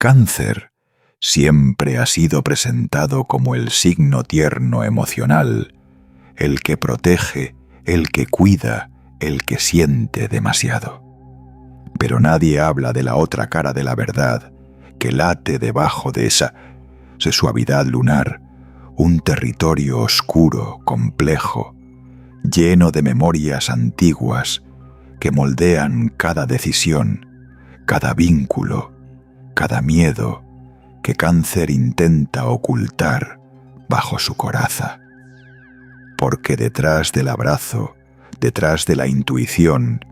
Cáncer siempre ha sido presentado como el signo tierno emocional, el que protege, el que cuida, el que siente demasiado. Pero nadie habla de la otra cara de la verdad, que late debajo de esa suavidad lunar, un territorio oscuro, complejo, lleno de memorias antiguas que moldean cada decisión, cada vínculo, cada miedo que Cáncer intenta ocultar bajo su coraza. Porque detrás del abrazo, detrás de la intuición,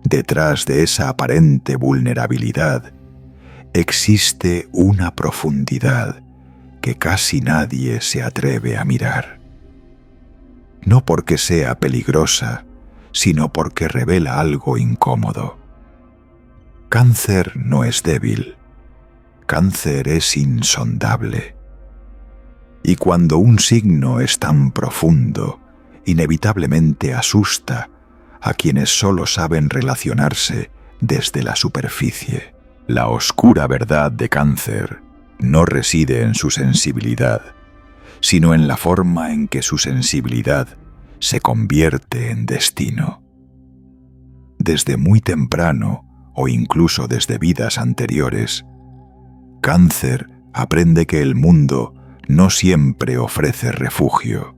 detrás de esa aparente vulnerabilidad, existe una profundidad que casi nadie se atreve a mirar. No porque sea peligrosa, sino porque revela algo incómodo. Cáncer no es débil. Cáncer es insondable. Y cuando un signo es tan profundo, inevitablemente asusta a quienes solo saben relacionarse desde la superficie. La oscura verdad de Cáncer no reside en su sensibilidad, sino en la forma en que su sensibilidad se convierte en destino. Desde muy temprano, o incluso desde vidas anteriores, Cáncer aprende que el mundo no siempre ofrece refugio,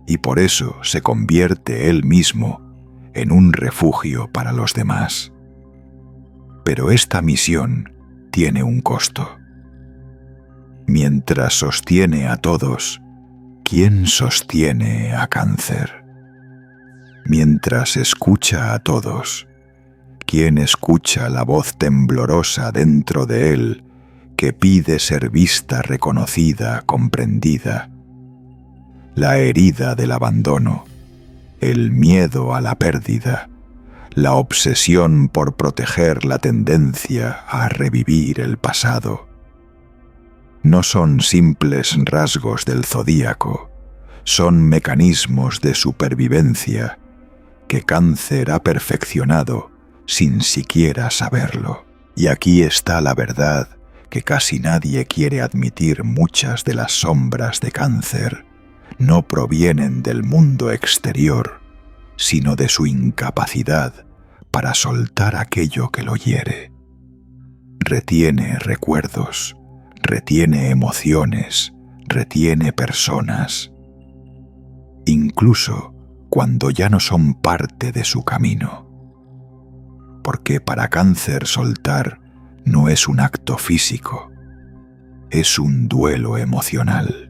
y por eso se convierte él mismo en un refugio para los demás. Pero esta misión tiene un costo. Mientras sostiene a todos, ¿quién sostiene a Cáncer? Mientras escucha a todos, ¿quién escucha la voz temblorosa dentro de él que pide ser vista, reconocida, comprendida? La herida del abandono, el miedo a la pérdida, la obsesión por proteger la tendencia a revivir el pasado. No son simples rasgos del zodíaco, son mecanismos de supervivencia que Cáncer ha perfeccionado sin siquiera saberlo. Y aquí está la verdad que casi nadie quiere admitir: muchas de las sombras de Cáncer no provienen del mundo exterior, sino de su incapacidad para soltar aquello que lo hiere. Retiene recuerdos, retiene emociones, retiene personas, incluso cuando ya no son parte de su camino. Porque para Cáncer soltar no es un acto físico, es un duelo emocional.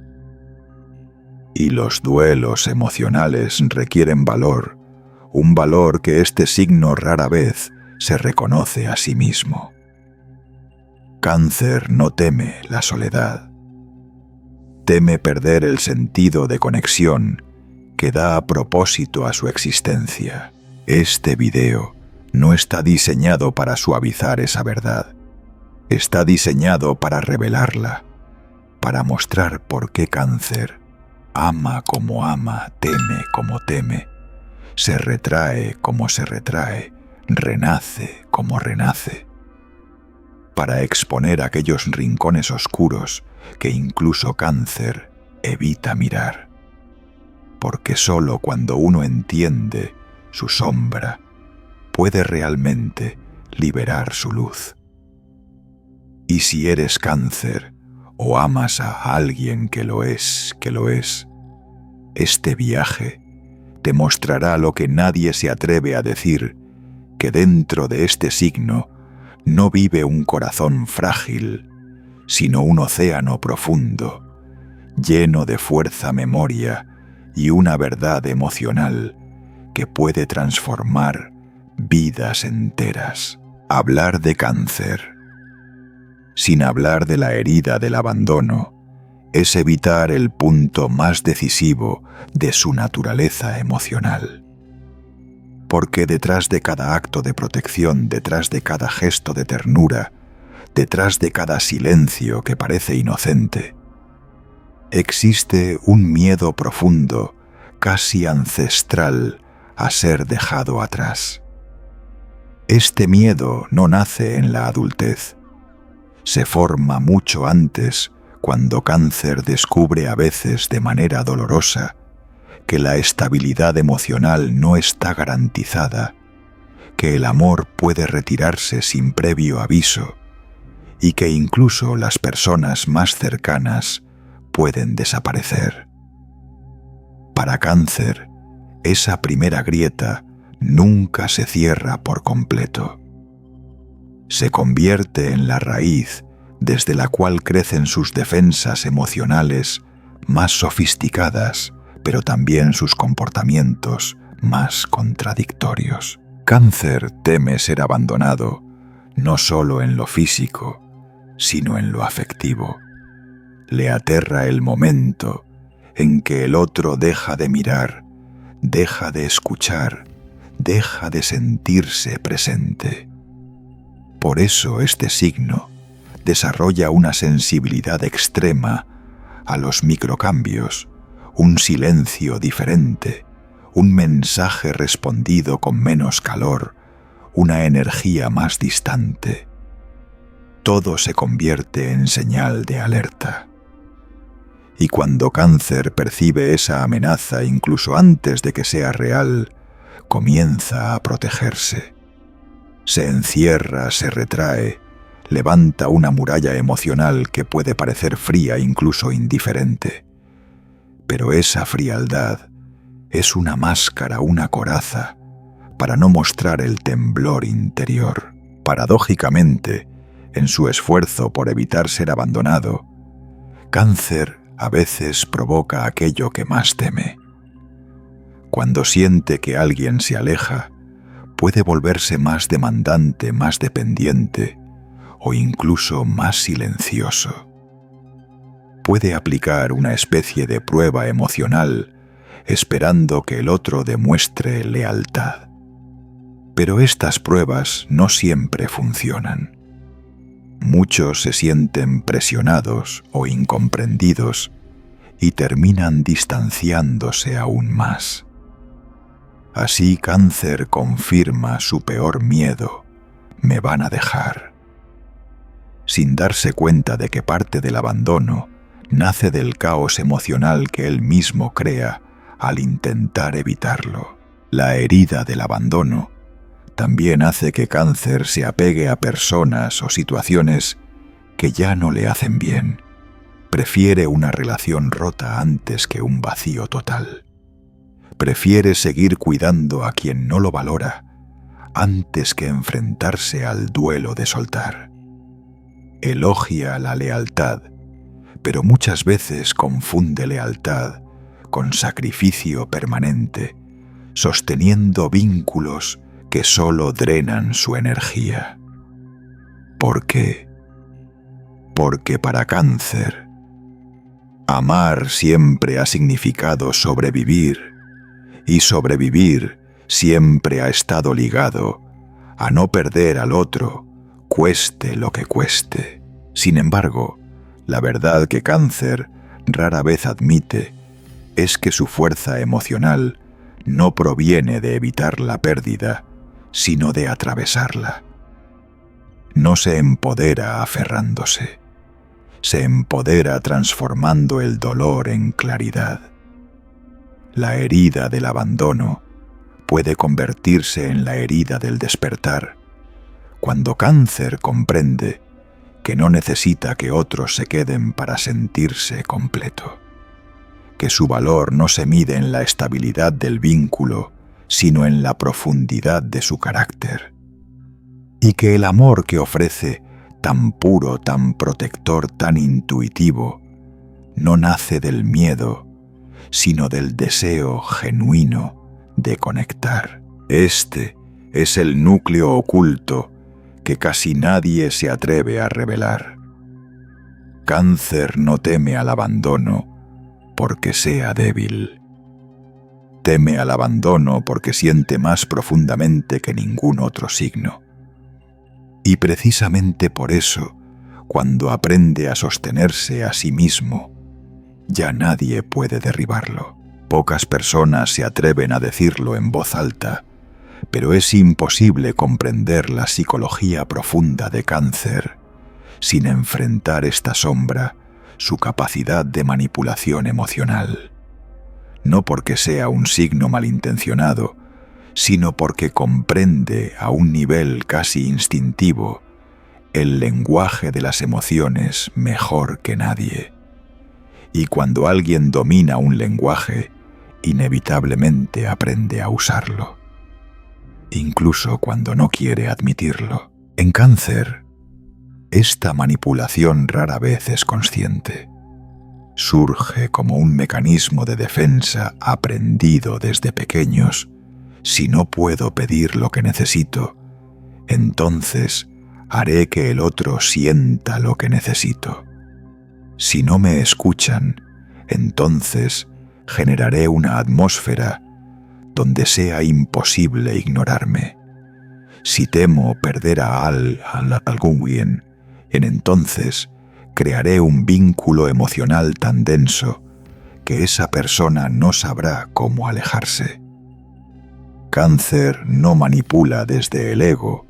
Y los duelos emocionales requieren valor, un valor que este signo rara vez se reconoce a sí mismo. Cáncer no teme la soledad. Teme perder el sentido de conexión que da a propósito a su existencia. Este video no está diseñado para suavizar esa verdad. Está diseñado para revelarla, para mostrar por qué Cáncer ama como ama, teme como teme, se retrae como se retrae, renace como renace, para exponer aquellos rincones oscuros que incluso Cáncer evita mirar. Porque solo cuando uno entiende su sombra, puede realmente liberar su luz. Y si eres Cáncer o amas a alguien que lo es, este viaje te mostrará lo que nadie se atreve a decir, que dentro de este signo no vive un corazón frágil, sino un océano profundo, lleno de fuerza, memoria y una verdad emocional que puede transformar vidas enteras. Hablar de Cáncer, sin hablar de la herida del abandono, es evitar el punto más decisivo de su naturaleza emocional. Porque detrás de cada acto de protección, detrás de cada gesto de ternura, detrás de cada silencio que parece inocente, existe un miedo profundo, casi ancestral, a ser dejado atrás. Este miedo no nace en la adultez, se forma mucho antes cuando Cáncer descubre a veces de manera dolorosa que la estabilidad emocional no está garantizada, que el amor puede retirarse sin previo aviso y que incluso las personas más cercanas pueden desaparecer. Para Cáncer, esa primera grieta nunca se cierra por completo. Se convierte en la raíz desde la cual crecen sus defensas emocionales más sofisticadas, pero también sus comportamientos más contradictorios. Cáncer teme ser abandonado, no solo en lo físico, sino en lo afectivo. Le aterra el momento en que el otro deja de mirar, deja de escuchar, deja de sentirse presente. Por eso este signo desarrolla una sensibilidad extrema a los microcambios, un silencio diferente, un mensaje respondido con menos calor, una energía más distante. Todo se convierte en señal de alerta. Y cuando Cáncer percibe esa amenaza incluso antes de que sea real, comienza a protegerse. Se encierra, se retrae, levanta una muralla emocional que puede parecer fría, incluso indiferente. Pero esa frialdad es una máscara, una coraza, para no mostrar el temblor interior. Paradójicamente, en su esfuerzo por evitar ser abandonado, Cáncer a veces provoca aquello que más teme. Cuando siente que alguien se aleja, puede volverse más demandante, más dependiente o incluso más silencioso. Puede aplicar una especie de prueba emocional esperando que el otro demuestre lealtad. Pero estas pruebas no siempre funcionan. Muchos se sienten presionados o incomprendidos y terminan distanciándose aún más. Así Cáncer confirma su peor miedo: me van a dejar. Sin darse cuenta de que parte del abandono nace del caos emocional que él mismo crea al intentar evitarlo. La herida del abandono también hace que Cáncer se apegue a personas o situaciones que ya no le hacen bien. Prefiere una relación rota antes que un vacío total. Prefiere seguir cuidando a quien no lo valora antes que enfrentarse al duelo de soltar. Elogia la lealtad, pero muchas veces confunde lealtad con sacrificio permanente, sosteniendo vínculos que solo drenan su energía. ¿Por qué? Porque para Cáncer, amar siempre ha significado sobrevivir, y sobrevivir siempre ha estado ligado a no perder al otro, cueste lo que cueste. Sin embargo, la verdad que Cáncer rara vez admite es que su fuerza emocional no proviene de evitar la pérdida, sino de atravesarla. No se empodera aferrándose, se empodera transformando el dolor en claridad. La herida del abandono puede convertirse en la herida del despertar, cuando Cáncer comprende que no necesita que otros se queden para sentirse completo, que su valor no se mide en la estabilidad del vínculo, sino en la profundidad de su carácter, y que el amor que ofrece, tan puro, tan protector, tan intuitivo, no nace del miedo, sino del deseo genuino de conectar. Este es el núcleo oculto que casi nadie se atreve a revelar. Cáncer no teme al abandono porque sea débil. Teme al abandono porque siente más profundamente que ningún otro signo. Y precisamente por eso, cuando aprende a sostenerse a sí mismo, ya nadie puede derribarlo. Pocas personas se atreven a decirlo en voz alta, pero es imposible comprender la psicología profunda de Cáncer sin enfrentar esta sombra, su capacidad de manipulación emocional. No porque sea un signo malintencionado, sino porque comprende a un nivel casi instintivo el lenguaje de las emociones mejor que nadie. Y cuando alguien domina un lenguaje, inevitablemente aprende a usarlo, incluso cuando no quiere admitirlo. En Cáncer, esta manipulación rara vez es consciente. Surge como un mecanismo de defensa aprendido desde pequeños. Si no puedo pedir lo que necesito, entonces haré que el otro sienta lo que necesito. Si no me escuchan, entonces generaré una atmósfera donde sea imposible ignorarme. Si temo perder a alguien, entonces crearé un vínculo emocional tan denso que esa persona no sabrá cómo alejarse. Cáncer no manipula desde el ego,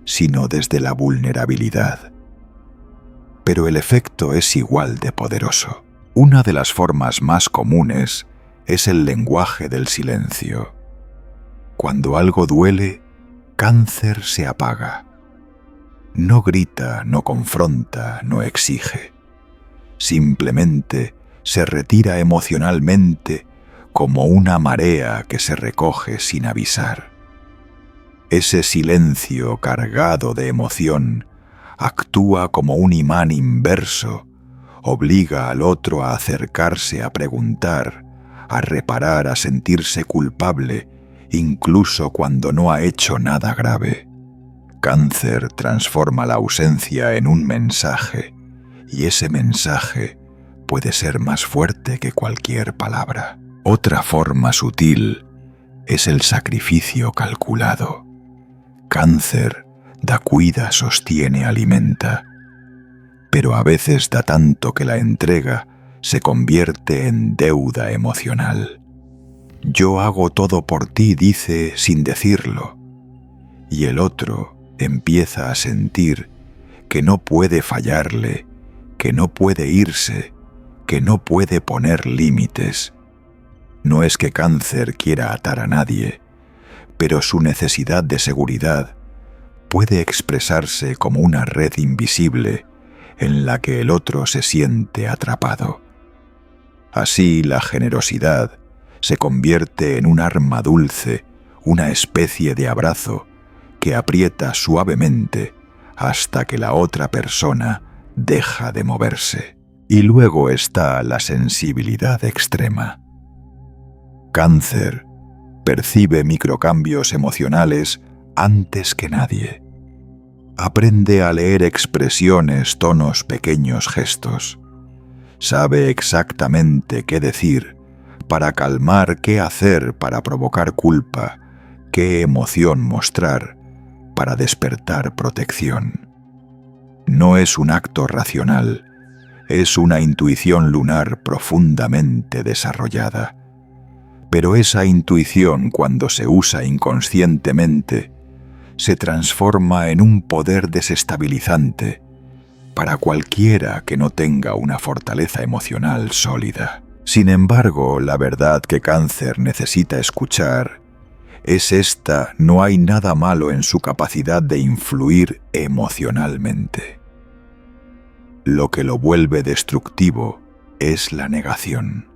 sino desde la vulnerabilidad. Pero el efecto es igual de poderoso. Una de las formas más comunes es el lenguaje del silencio. Cuando algo duele, Cáncer se apaga. No grita, no confronta, no exige. Simplemente se retira emocionalmente como una marea que se recoge sin avisar. Ese silencio cargado de emoción actúa como un imán inverso, obliga al otro a acercarse, a preguntar, a reparar, a sentirse culpable, incluso cuando no ha hecho nada grave. Cáncer transforma la ausencia en un mensaje, y ese mensaje puede ser más fuerte que cualquier palabra. Otra forma sutil es el sacrificio calculado. Cáncer da, cuida, sostiene, alimenta, pero a veces da tanto que la entrega se convierte en deuda emocional. Yo hago todo por ti, dice sin decirlo, y el otro empieza a sentir que no puede fallarle, que no puede irse, que no puede poner límites. No es que Cáncer quiera atar a nadie, pero su necesidad de seguridad puede expresarse como una red invisible en la que el otro se siente atrapado. Así la generosidad se convierte en un arma dulce, una especie de abrazo que aprieta suavemente hasta que la otra persona deja de moverse. Y luego está la sensibilidad extrema. Cáncer percibe microcambios emocionales antes que nadie. Aprende a leer expresiones, tonos, pequeños gestos. Sabe exactamente qué decir para calmar, qué hacer para provocar culpa, qué emoción mostrar para despertar protección. No es un acto racional, es una intuición lunar profundamente desarrollada. Pero esa intuición, cuando se usa inconscientemente, se transforma en un poder desestabilizante para cualquiera que no tenga una fortaleza emocional sólida. Sin embargo, la verdad que Cáncer necesita escuchar es esta: no hay nada malo en su capacidad de influir emocionalmente. Lo que lo vuelve destructivo es la negación.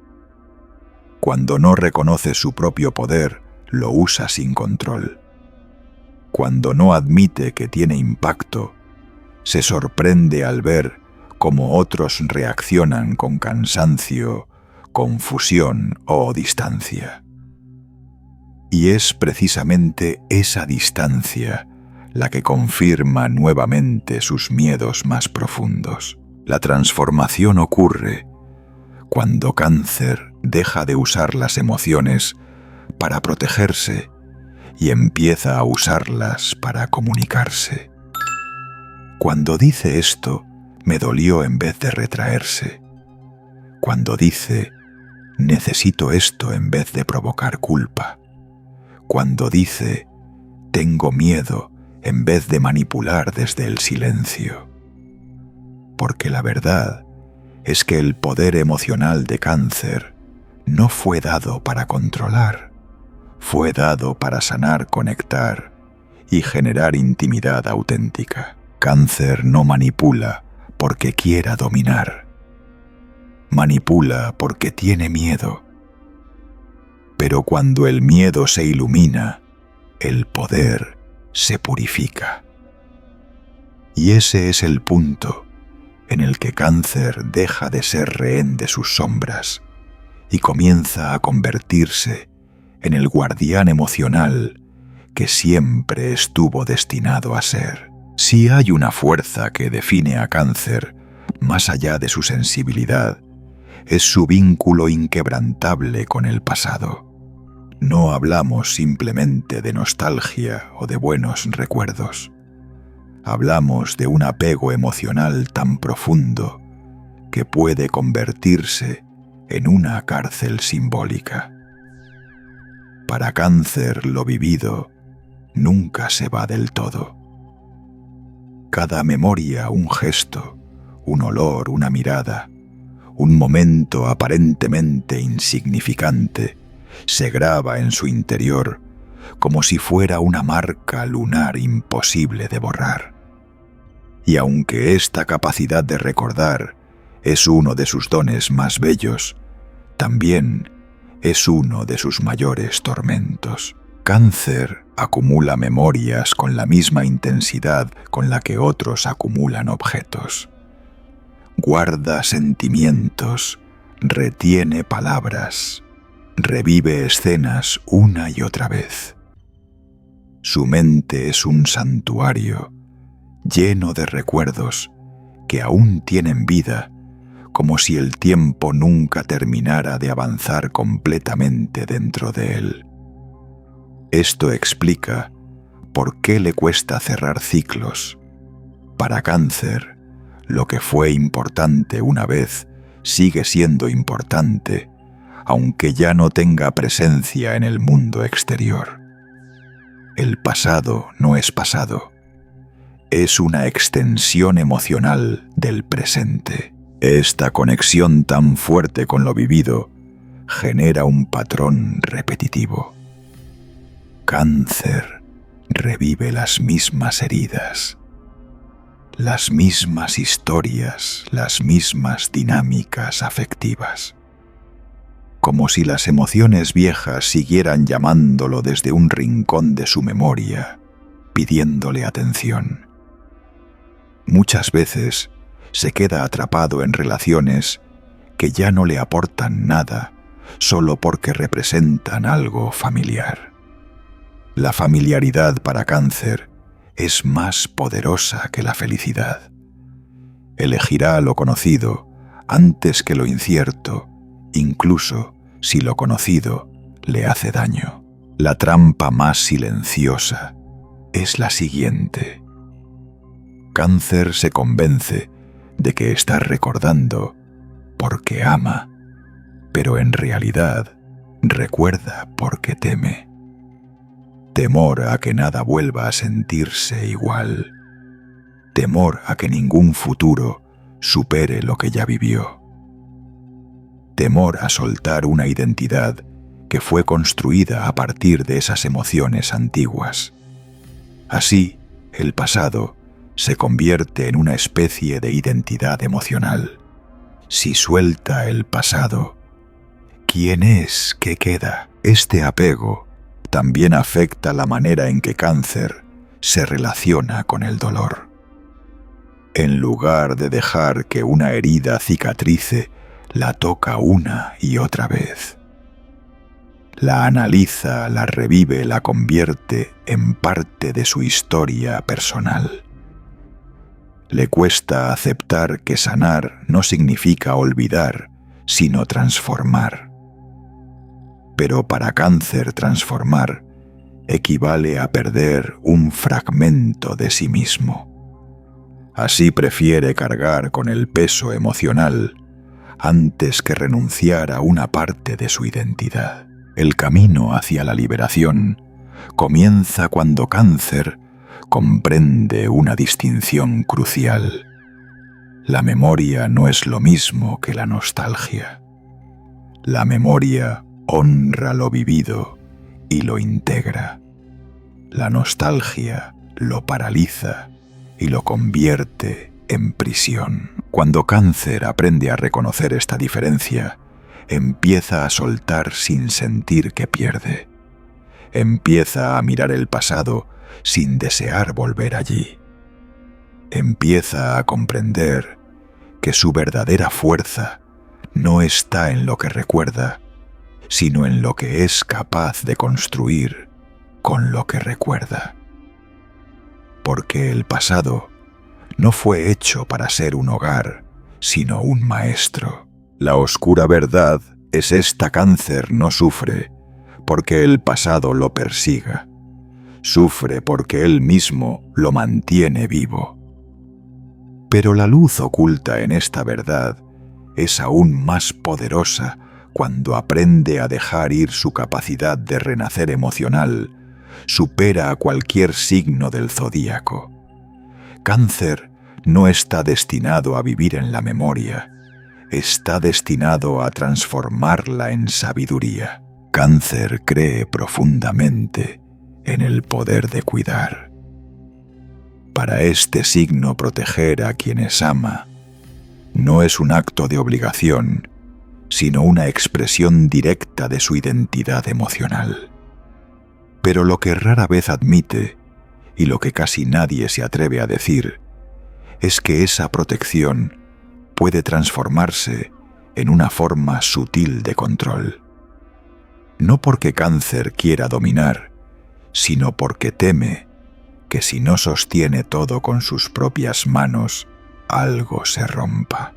Cuando no reconoce su propio poder, lo usa sin control. Cuando no admite que tiene impacto, se sorprende al ver cómo otros reaccionan con cansancio, confusión o distancia. Y es precisamente esa distancia la que confirma nuevamente sus miedos más profundos. La transformación ocurre cuando Cáncer deja de usar las emociones para protegerse y empieza a usarlas para comunicarse. Cuando dice esto, me dolió en vez de retraerse. Cuando dice, necesito esto en vez de provocar culpa. Cuando dice, tengo miedo en vez de manipular desde el silencio. porque la verdad es que el poder emocional de Cáncer no fue dado para controlar, fue dado para sanar, conectar y generar intimidad auténtica. Cáncer no manipula porque quiera dominar, manipula porque tiene miedo. Pero cuando el miedo se ilumina, el poder se purifica. Y ese es el punto en el que Cáncer deja de ser rehén de sus sombras y comienza a convertirse en el guardián emocional que siempre estuvo destinado a ser. Si hay una fuerza que define a Cáncer más allá de su sensibilidad, es su vínculo inquebrantable con el pasado. No hablamos simplemente de nostalgia o de buenos recuerdos. Hablamos de un apego emocional tan profundo que puede convertirse en una cárcel simbólica. Para Cáncer, lo vivido nunca se va del todo. Cada memoria, un gesto, un olor, una mirada, un momento aparentemente insignificante, se graba en su interior como si fuera una marca lunar imposible de borrar. Y aunque esta capacidad de recordar es uno de sus dones más bellos, también es uno de sus mayores tormentos. Cáncer acumula memorias con la misma intensidad con la que otros acumulan objetos. Guarda sentimientos, retiene palabras, revive escenas una y otra vez. Su mente es un santuario lleno de recuerdos que aún tienen vida, como si el tiempo nunca terminara de avanzar completamente dentro de él. Esto explica por qué le cuesta cerrar ciclos. Para Cáncer, lo que fue importante una vez sigue siendo importante, aunque ya no tenga presencia en el mundo exterior. El pasado no es pasado, es una extensión emocional del presente. Esta conexión tan fuerte con lo vivido genera un patrón repetitivo. Cáncer revive las mismas heridas, las mismas historias, las mismas dinámicas afectivas. Como si las emociones viejas siguieran llamándolo desde un rincón de su memoria, pidiéndole atención. Muchas veces se queda atrapado en relaciones que ya no le aportan nada solo porque representan algo familiar. La familiaridad para Cáncer es más poderosa que la felicidad. Elegirá lo conocido antes que lo incierto, incluso si lo conocido le hace daño. La trampa más silenciosa es la siguiente. Cáncer se convence de que está recordando porque ama, pero en realidad recuerda porque teme. Temor a que nada vuelva a sentirse igual. Temor a que ningún futuro supere lo que ya vivió. Temor a soltar una identidad que fue construida a partir de esas emociones antiguas. Así, el pasado se convierte en una especie de identidad emocional. Si suelta el pasado, ¿quién es que queda? Este apego también afecta la manera en que Cáncer se relaciona con el dolor. En lugar de dejar que una herida cicatrice, la toca una y otra vez. La analiza, la revive, la convierte en parte de su historia personal. Le cuesta aceptar que sanar no significa olvidar, sino transformar. Pero para Cáncer, transformar equivale a perder un fragmento de sí mismo. Así prefiere cargar con el peso emocional antes que renunciar a una parte de su identidad. El camino hacia la liberación comienza cuando Cáncer comprende una distinción crucial. La memoria no es lo mismo que la nostalgia. La memoria honra lo vivido y lo integra. La nostalgia lo paraliza y lo convierte en prisión. Cuando Cáncer aprende a reconocer esta diferencia, empieza a soltar sin sentir que pierde. Empieza a mirar el pasado sin desear volver allí. Empieza a comprender que su verdadera fuerza no está en lo que recuerda, sino en lo que es capaz de construir con lo que recuerda. Porque el pasado no fue hecho para ser un hogar, sino un maestro. La oscura verdad es esta: Cáncer no sufre porque el pasado lo persiga. Sufre porque él mismo lo mantiene vivo. Pero la luz oculta en esta verdad es aún más poderosa cuando aprende a dejar ir su capacidad de renacer emocional. Supera a cualquier signo del zodíaco. Cáncer no está destinado a vivir en la memoria, está destinado a transformarla en sabiduría. Cáncer cree profundamente en el poder de cuidar. Para este signo, proteger a quienes ama no es un acto de obligación, sino una expresión directa de su identidad emocional. Pero lo que rara vez admite, y lo que casi nadie se atreve a decir, es que esa protección puede transformarse en una forma sutil de control. No porque Cáncer quiera dominar, sino porque teme que si no sostiene todo con sus propias manos, algo se rompa.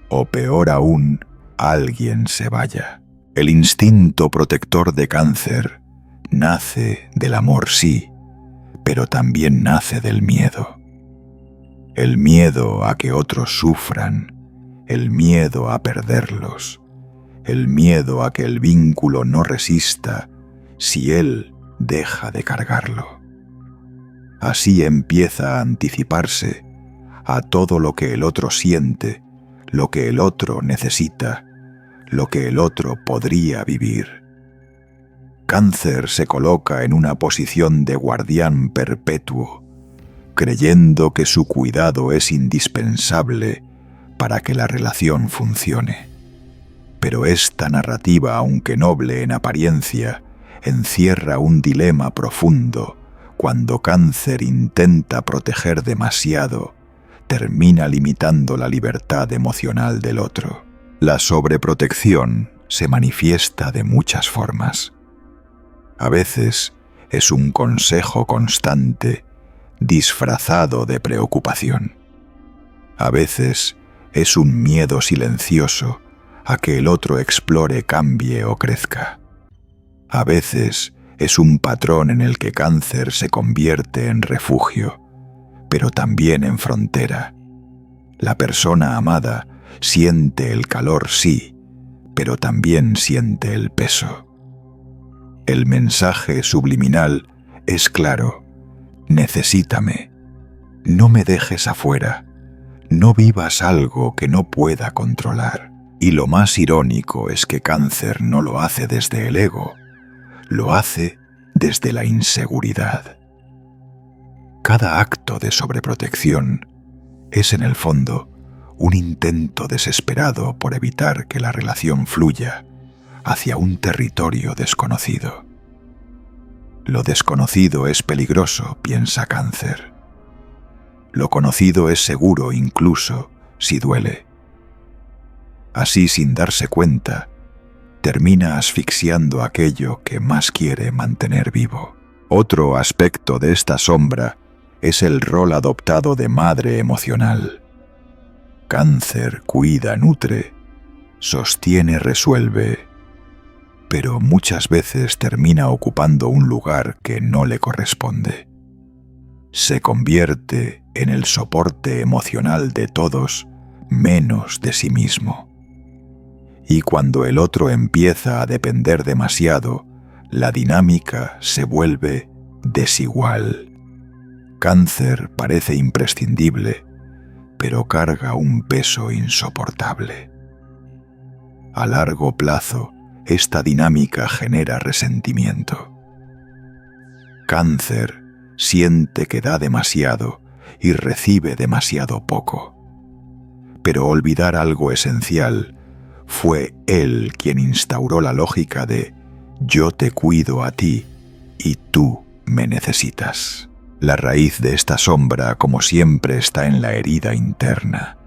O peor aún, alguien se vaya. El instinto protector de Cáncer nace del amor, sí, pero también nace del miedo. El miedo a que otros sufran, el miedo a perderlos, el miedo a que el vínculo no resista si él deja de cargarlo. Así empieza a anticiparse a todo lo que el otro siente, lo que el otro necesita, lo que el otro podría vivir. Cáncer se coloca en una posición de guardián perpetuo, creyendo que su cuidado es indispensable para que la relación funcione. Pero esta narrativa, aunque noble en apariencia, encierra un dilema profundo. Cuando Cáncer intenta proteger demasiado, termina limitando la libertad emocional del otro. La sobreprotección se manifiesta de muchas formas. A veces es un consejo constante, disfrazado de preocupación. A veces es un miedo silencioso a que el otro explore, cambie o crezca. A veces es un patrón en el que Cáncer se convierte en refugio, pero también en frontera. La persona amada siente el calor, sí, pero también siente el peso. El mensaje subliminal es claro: necesítame, no me dejes afuera, no vivas algo que no pueda controlar. Y lo más irónico es que Cáncer no lo hace desde el ego, lo hace desde la inseguridad. Cada acto de sobreprotección es en el fondo un intento desesperado por evitar que la relación fluya hacia un territorio desconocido. Lo desconocido es peligroso, piensa Cáncer. Lo conocido es seguro incluso si duele. Así, sin darse cuenta, termina asfixiando aquello que más quiere mantener vivo. Otro aspecto de esta sombra es el rol adoptado de madre emocional. Cáncer cuida, nutre, sostiene, resuelve, pero muchas veces termina ocupando un lugar que no le corresponde. Se convierte en el soporte emocional de todos, menos de sí mismo. Y cuando el otro empieza a depender demasiado, la dinámica se vuelve desigual. Cáncer parece imprescindible, pero carga un peso insoportable. A largo plazo, esta dinámica genera resentimiento. Cáncer siente que da demasiado y recibe demasiado poco. Pero olvidar algo esencial: fue él quien instauró la lógica de yo te cuido a ti y tú me necesitas. La raíz de esta sombra, como siempre, está en la herida interna.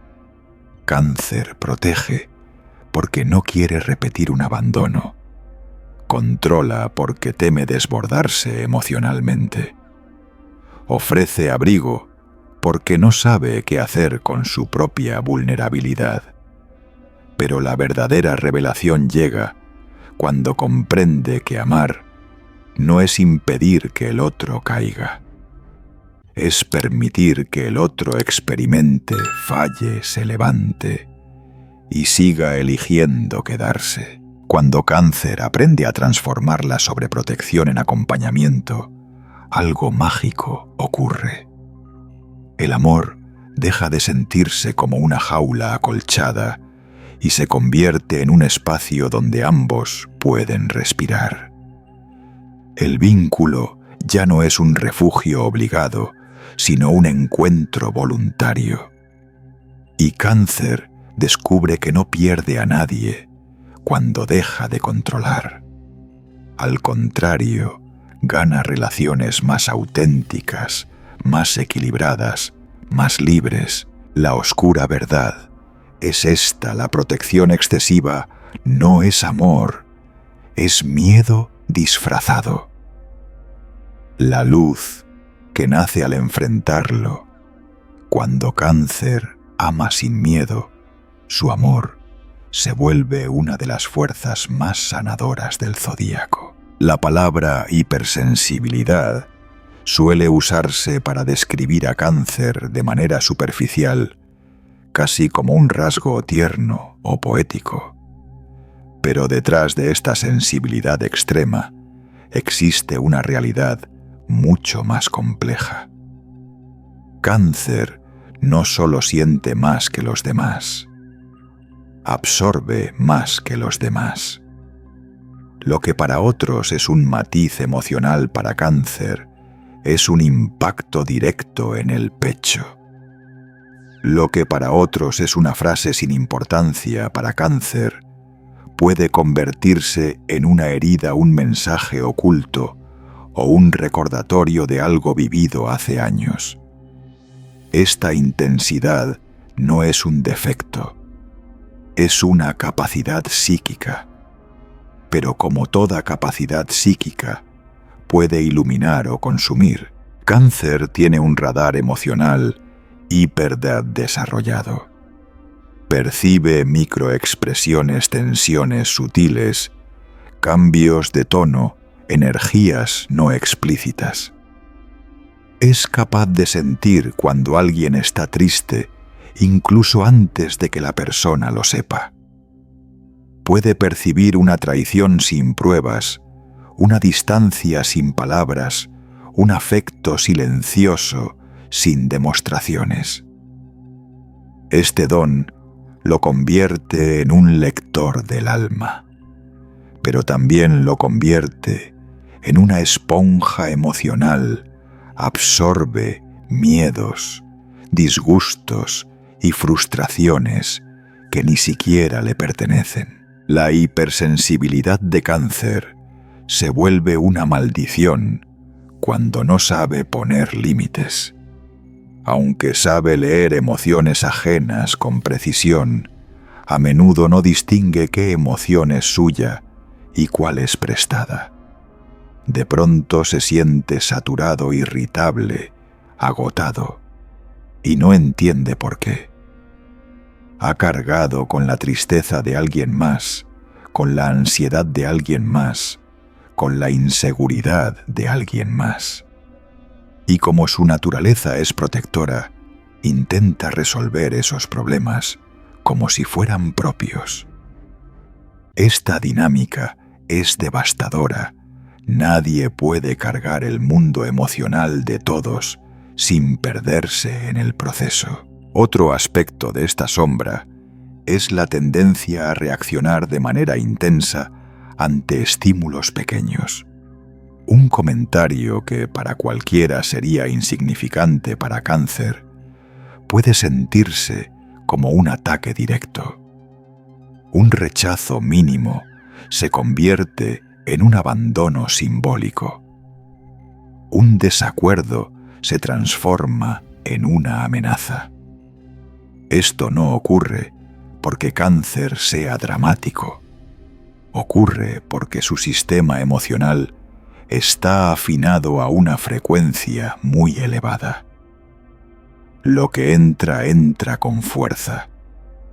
Cáncer protege porque no quiere repetir un abandono. Controla porque teme desbordarse emocionalmente. Ofrece abrigo porque no sabe qué hacer con su propia vulnerabilidad. Pero la verdadera revelación llega cuando comprende que amar no es impedir que el otro caiga. Es permitir que el otro experimente, falle, se levante y siga eligiendo quedarse. Cuando Cáncer aprende a transformar la sobreprotección en acompañamiento, algo mágico ocurre. El amor deja de sentirse como una jaula acolchada y se convierte en un espacio donde ambos pueden respirar. El vínculo ya no es un refugio obligado, sino un encuentro voluntario. Y Cáncer descubre que no pierde a nadie cuando deja de controlar. Al contrario, gana relaciones más auténticas, más equilibradas, más libres. La oscura verdad es esta: la protección excesiva no es amor, es miedo disfrazado. La luz que nace al enfrentarlo. Cuando Cáncer ama sin miedo, su amor se vuelve una de las fuerzas más sanadoras del zodíaco. La palabra hipersensibilidad suele usarse para describir a Cáncer de manera superficial, casi como un rasgo tierno o poético. Pero detrás de esta sensibilidad extrema existe una realidad mucho más compleja. Cáncer no solo siente más que los demás, absorbe más que los demás. Lo que para otros es un matiz emocional, para Cáncer es un impacto directo en el pecho. Lo que para otros es una frase sin importancia, para Cáncer puede convertirse en una herida, un mensaje oculto o un recordatorio de algo vivido hace años. Esta intensidad no es un defecto, es una capacidad psíquica. Pero como toda capacidad psíquica, puede iluminar o consumir. Cáncer tiene un radar emocional hiperdesarrollado. Percibe microexpresiones, tensiones sutiles, cambios de tono, energías no explícitas. Es capaz de sentir cuando alguien está triste, incluso antes de que la persona lo sepa. Puede percibir una traición sin pruebas, una distancia sin palabras, un afecto silencioso sin demostraciones. Este don lo convierte en un lector del alma, pero también lo convierte en una esponja emocional. Absorbe miedos, disgustos y frustraciones que ni siquiera le pertenecen. La hipersensibilidad de Cáncer se vuelve una maldición cuando no sabe poner límites. Aunque sabe leer emociones ajenas con precisión, a menudo no distingue qué emoción es suya y cuál es prestada. De pronto se siente saturado, irritable, agotado, y no entiende por qué. Ha cargado con la tristeza de alguien más, con la ansiedad de alguien más, con la inseguridad de alguien más. Y como su naturaleza es protectora, intenta resolver esos problemas como si fueran propios. Esta dinámica es devastadora. Nadie puede cargar el mundo emocional de todos sin perderse en el proceso. Otro aspecto de esta sombra es la tendencia a reaccionar de manera intensa ante estímulos pequeños. Un comentario que para cualquiera sería insignificante para Cáncer puede sentirse como un ataque directo. Un rechazo mínimo se convierte en un abandono simbólico. Un desacuerdo se transforma en una amenaza. Esto no ocurre porque Cáncer sea dramático. Ocurre porque su sistema emocional está afinado a una frecuencia muy elevada. Lo que entra, entra con fuerza.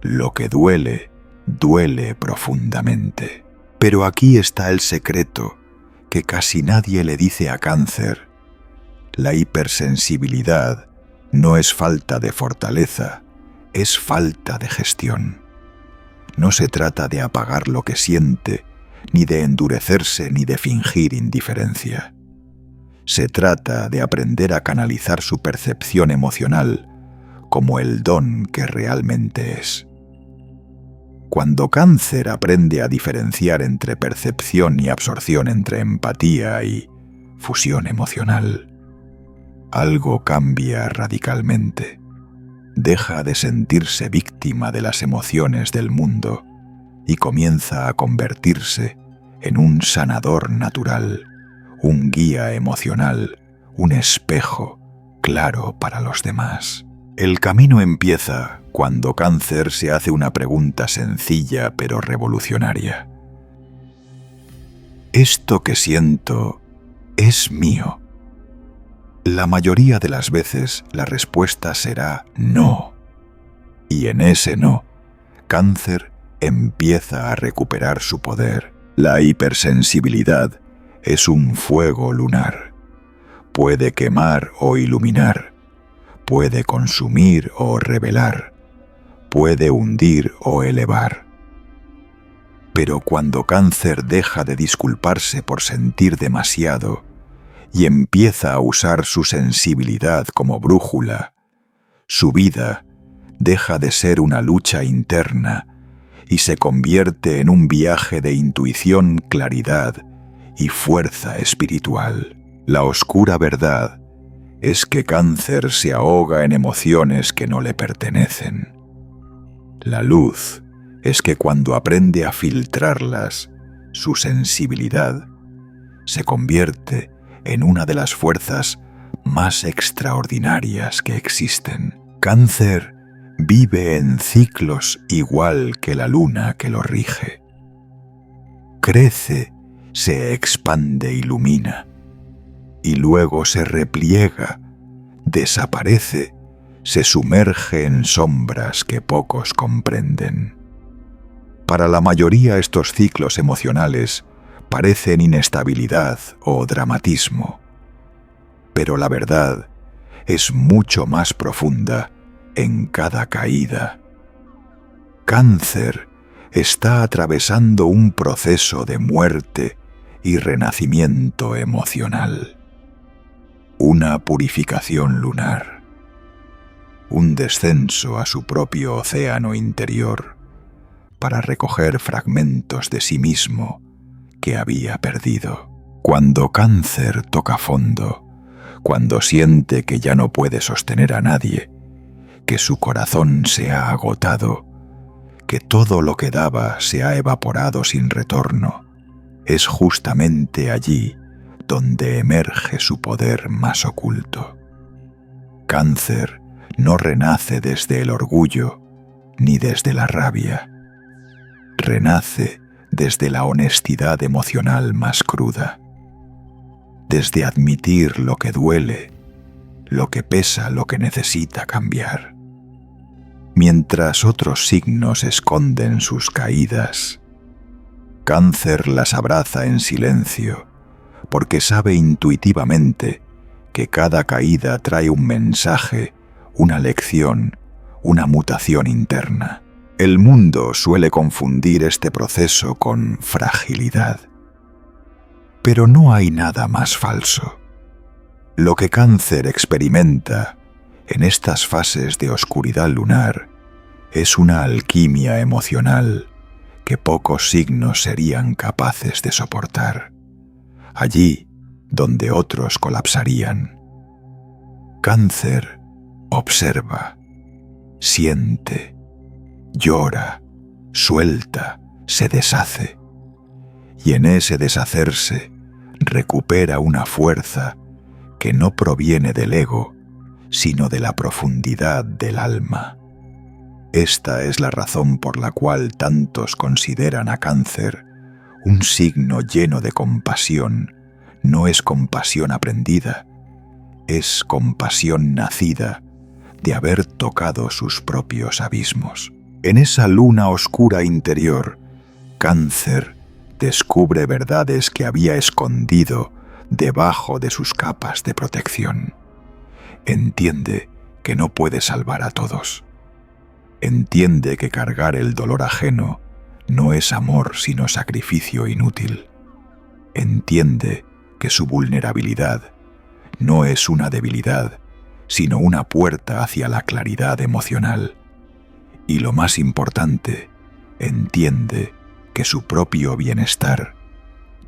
Lo que duele, duele profundamente. Pero aquí está el secreto que casi nadie le dice a Cáncer. La hipersensibilidad no es falta de fortaleza, es falta de gestión. No se trata de apagar lo que siente, ni de endurecerse, ni de fingir indiferencia. Se trata de aprender a canalizar su percepción emocional como el don que realmente es. Cuando Cáncer aprende a diferenciar entre percepción y absorción, entre empatía y fusión emocional, algo cambia radicalmente. Deja de sentirse víctima de las emociones del mundo y comienza a convertirse en un sanador natural, un guía emocional, un espejo claro para los demás. El camino empieza cuando Cáncer se hace una pregunta sencilla pero revolucionaria. ¿Esto que siento es mío? La mayoría de las veces la respuesta será no. Y en ese no, Cáncer empieza a recuperar su poder. La hipersensibilidad es un fuego lunar. Puede quemar o iluminar. Puede consumir o revelar. Puede hundir o elevar. Pero cuando Cáncer deja de disculparse por sentir demasiado y empieza a usar su sensibilidad como brújula, su vida deja de ser una lucha interna y se convierte en un viaje de intuición, claridad y fuerza espiritual. La oscura verdad es que Cáncer se ahoga en emociones que no le pertenecen. La luz es que cuando aprende a filtrarlas, su sensibilidad se convierte en una de las fuerzas más extraordinarias que existen. Cáncer vive en ciclos igual que la luna que lo rige. Crece, se expande, ilumina, y luego se repliega, desaparece, se sumerge en sombras que pocos comprenden. Para la mayoría estos ciclos emocionales parecen inestabilidad o dramatismo, pero la verdad es mucho más profunda en cada caída. Cáncer está atravesando un proceso de muerte y renacimiento emocional, una purificación lunar, un descenso a su propio océano interior para recoger fragmentos de sí mismo que había perdido. Cuando Cáncer toca fondo, cuando siente que ya no puede sostener a nadie, que su corazón se ha agotado, que todo lo que daba se ha evaporado sin retorno, es justamente allí donde emerge su poder más oculto. Cáncer no renace desde el orgullo ni desde la rabia. Renace desde la honestidad emocional más cruda, desde admitir lo que duele, lo que pesa, lo que necesita cambiar. Mientras otros signos esconden sus caídas, Cáncer las abraza en silencio, porque sabe intuitivamente que cada caída trae un mensaje, una lección, una mutación interna. El mundo suele confundir este proceso con fragilidad. Pero no hay nada más falso. Lo que Cáncer experimenta en estas fases de oscuridad lunar es una alquimia emocional que pocos signos serían capaces de soportar, allí donde otros colapsarían. Cáncer observa, siente, llora, suelta, se deshace, y en ese deshacerse recupera una fuerza que no proviene del ego, sino de la profundidad del alma. Esta es la razón por la cual tantos consideran a Cáncer un signo lleno de compasión. No es compasión aprendida, es compasión nacida de haber tocado sus propios abismos. En esa luna oscura interior, Cáncer descubre verdades que había escondido debajo de sus capas de protección. Entiende que no puede salvar a todos. Entiende que cargar el dolor ajeno no es amor sino sacrificio inútil. Entiende que su vulnerabilidad no es una debilidad, sino una puerta hacia la claridad emocional. Y lo más importante, entiende que su propio bienestar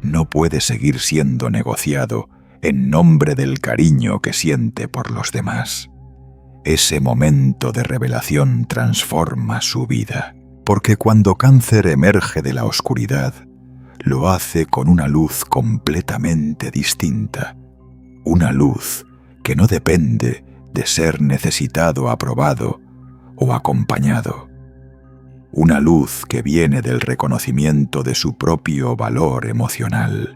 no puede seguir siendo negociado en nombre del cariño que siente por los demás. Ese momento de revelación transforma su vida, porque cuando Cáncer emerge de la oscuridad, lo hace con una luz completamente distinta, una luz que no depende de ser necesitado, aprobado o acompañado, una luz que viene del reconocimiento de su propio valor emocional,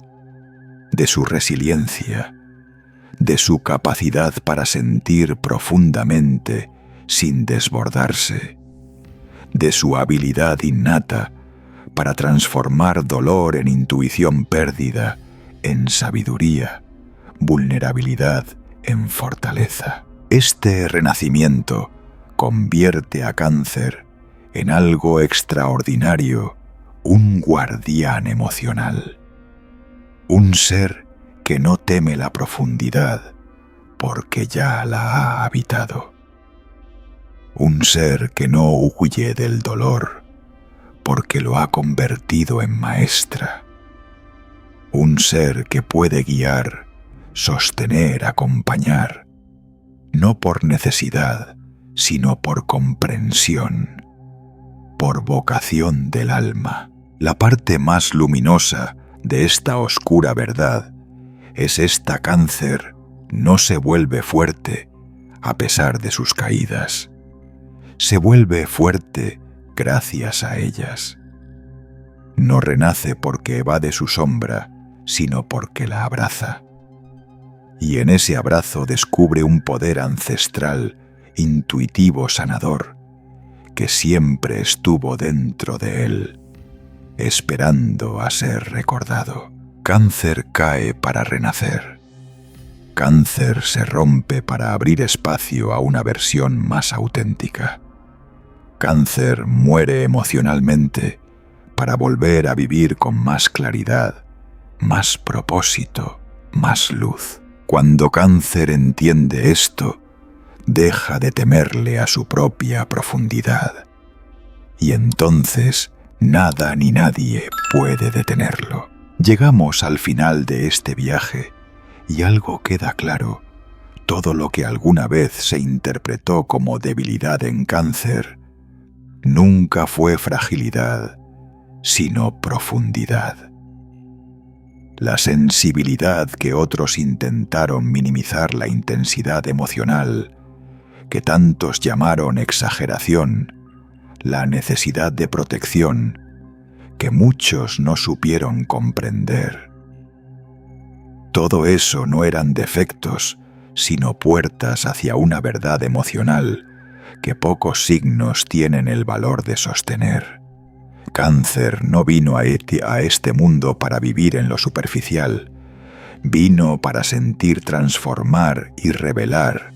de su resiliencia, de su capacidad para sentir profundamente sin desbordarse, de su habilidad innata para transformar dolor en intuición perdida, en sabiduría, vulnerabilidad en fortaleza. Este renacimiento convierte a Cáncer en algo extraordinario, un guardián emocional, un ser que no teme la profundidad porque ya la ha habitado. Un ser que no huye del dolor porque lo ha convertido en maestra. Un ser que puede guiar, sostener, acompañar, no por necesidad, sino por comprensión, por vocación del alma. La parte más luminosa de esta oscura verdad es esta: Cáncer no se vuelve fuerte a pesar de sus caídas. Se vuelve fuerte gracias a ellas. No renace porque evade su sombra, sino porque la abraza. Y en ese abrazo descubre un poder ancestral, intuitivo, sanador, que siempre estuvo dentro de él, esperando a ser recordado. Cáncer cae para renacer. Cáncer se rompe para abrir espacio a una versión más auténtica. Cáncer muere emocionalmente para volver a vivir con más claridad, más propósito, más luz. Cuando Cáncer entiende esto, deja de temerle a su propia profundidad. Y entonces nada ni nadie puede detenerlo. Llegamos al final de este viaje y algo queda claro. Todo lo que alguna vez se interpretó como debilidad en Cáncer nunca fue fragilidad, sino profundidad. La sensibilidad que otros intentaron minimizar, la intensidad emocional que tantos llamaron exageración, la necesidad de protección que muchos no supieron comprender. Todo eso no eran defectos, sino puertas hacia una verdad emocional que pocos signos tienen el valor de sostener. Cáncer no vino a este mundo para vivir en lo superficial, vino para sentir, transformar y revelar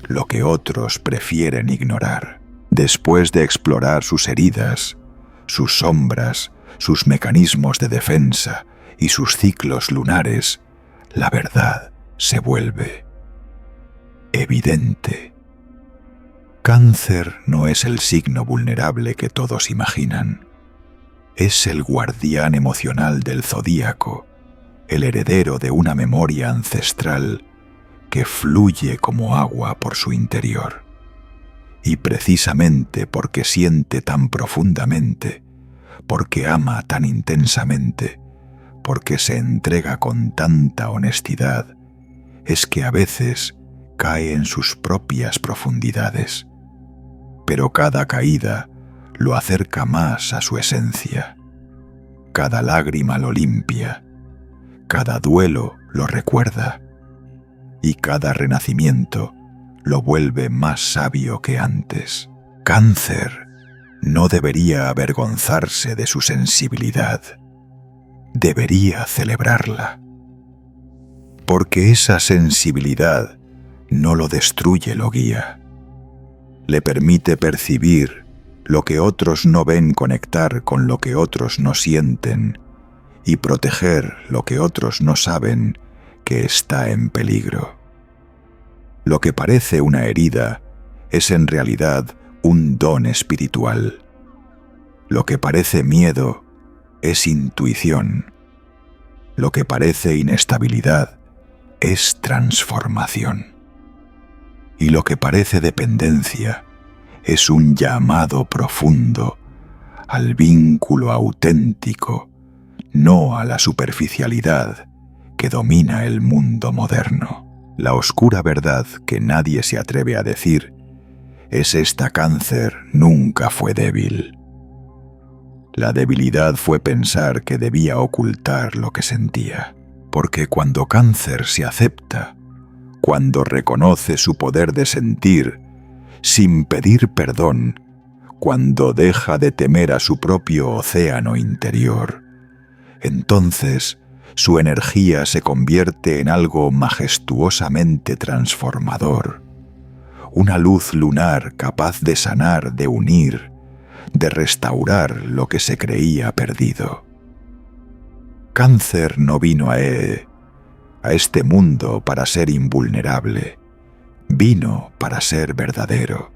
lo que otros prefieren ignorar. Después de explorar sus heridas, sus sombras, sus mecanismos de defensa y sus ciclos lunares, la verdad se vuelve evidente. Cáncer no es el signo vulnerable que todos imaginan. Es el guardián emocional del zodíaco, el heredero de una memoria ancestral que fluye como agua por su interior. Y precisamente porque siente tan profundamente, porque ama tan intensamente, porque se entrega con tanta honestidad, es que a veces cae en sus propias profundidades. Pero cada caída lo acerca más a su esencia. Cada lágrima lo limpia, cada duelo lo recuerda, y cada renacimiento lo vuelve más sabio que antes. Cáncer no debería avergonzarse de su sensibilidad, debería celebrarla, porque esa sensibilidad no lo destruye, lo guía. Le permite percibir lo que otros no ven, conectar con lo que otros no sienten y proteger lo que otros no saben que está en peligro. Lo que parece una herida es en realidad un don espiritual. Lo que parece miedo es intuición. Lo que parece inestabilidad es transformación. Y lo que parece dependencia es un llamado profundo al vínculo auténtico, no a la superficialidad que domina el mundo moderno. La oscura verdad que nadie se atreve a decir es esta: Cáncer nunca fue débil. La debilidad fue pensar que debía ocultar lo que sentía, porque cuando Cáncer se acepta, cuando reconoce su poder de sentir sin pedir perdón, cuando deja de temer a su propio océano interior, entonces su energía se convierte en algo majestuosamente transformador, una luz lunar capaz de sanar, de unir, de restaurar lo que se creía perdido. Cáncer no vino a este mundo para ser invulnerable, vino para ser verdadero.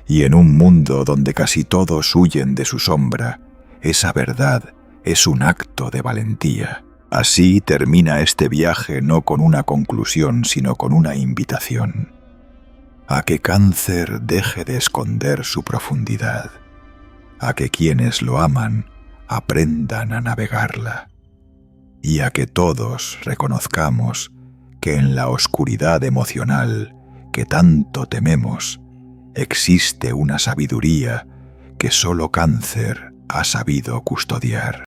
Y en un mundo donde casi todos huyen de su sombra, esa verdad es un acto de valentía. Así termina este viaje no con una conclusión, sino con una invitación a que Cáncer deje de esconder su profundidad, a que quienes lo aman aprendan a navegarla, y a que todos reconozcamos que en la oscuridad emocional que tanto tememos existe una sabiduría que solo Cáncer ha sabido custodiar.